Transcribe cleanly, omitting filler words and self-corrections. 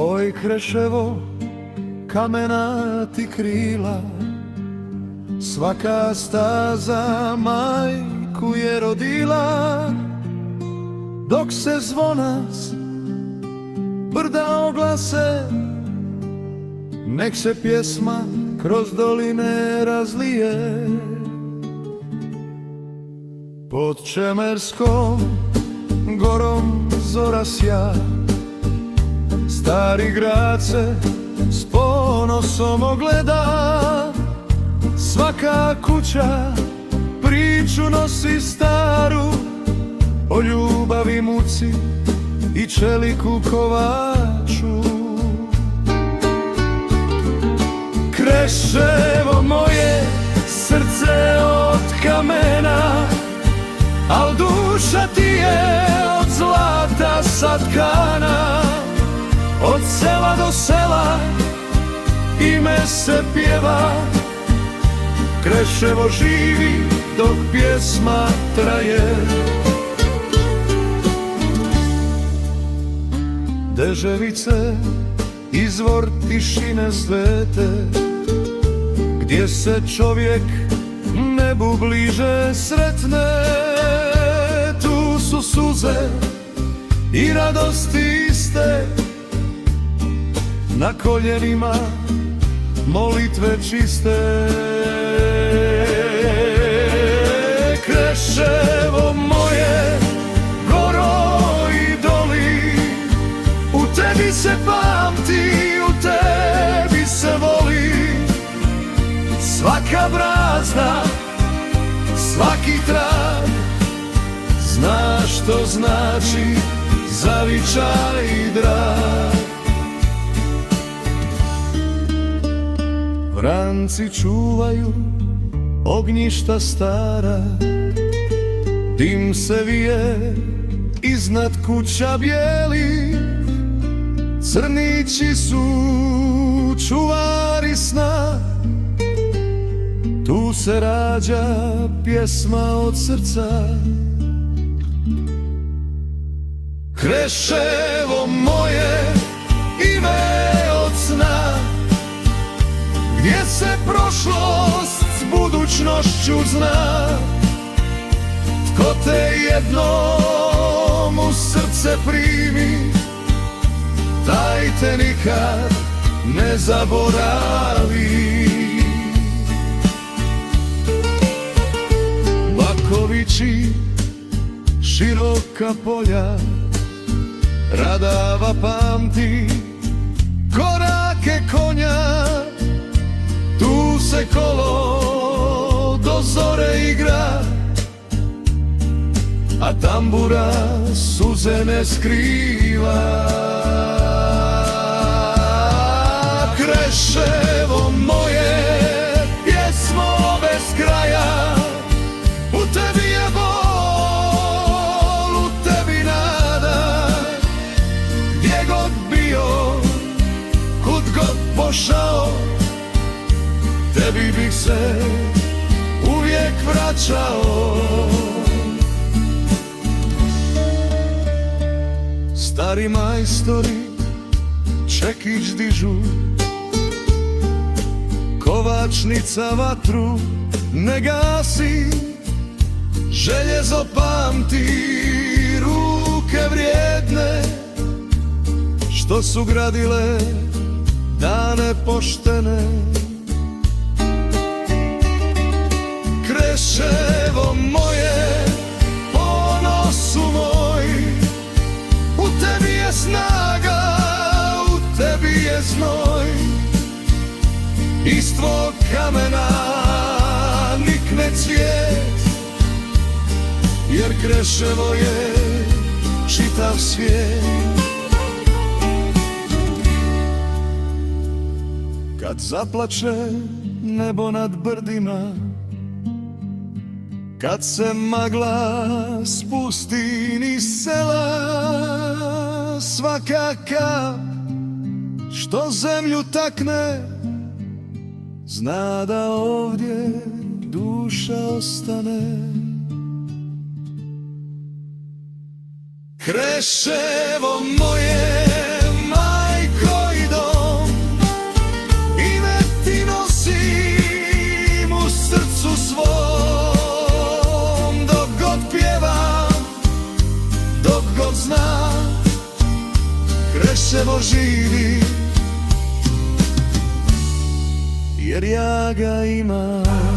Oj Kreševo, kamena ti krila, svaka staza majku je rodila. Dok se zvonac brda oglase, nek se pjesma kroz doline razlije. Pod Čemerskom gorom zora sja, stari grad se s ponosom ogleda. Svaka kuća priču nosi staru, o ljubavi, muci i čeliku kovaču. Kreševo moje, srce od kamena, al duša ti je od zlata satkana. Od sela do sela ime se pjeva, Kreševo živi dok pjesma traje. Deževice, izvor tišine svete, gdje se čovjek nebu bliže sretne. Tu su suze i radosti iste, na koljenima molitve čiste. Kreševo moje, goro i doli, u tebi se pamti, u tebi se voli. Svaka brazda, svaki trag, zna što znači zavičaj drag. Vranci čuvaju ognjišta stara, dim se vije iznad kuća bijeli. Crnići su čuvari sna, tu se rađa pjesma od srca. Kreševo moje, ime od sna, gdje se prošlost s budućnošću zna. Tko te jednom u srce primi, taj te nikad ne zaboravi. Bakovići, široka polja, Radava pamti korake konja. Tu se kolo do zore igra, a tambura suze ne skriva. Kreševo moje, pjesmo bez kraja, u tebi je bol, u tebi nada. Gdje god bio, kud god pošao, tebi bih se uvijek vraćao. Stari majstori čekić dižu, kovačnica vatru ne gasi. Željezo pamti ruke vrijedne, što su gradile dane poštene. Kreševo moje, ponosu moj, u tebi je snaga, u tebi je znoj. Iz tvog kamena nikne cvijet, jer Kreševo je čitav svijet. Kad zaplače nebo nad brdima, kad se magla spusti niz sela, svaka kap što zemlju takne, zna da ovdje duša ostane. Kreševo moje, majko živi, jer ja ga imam.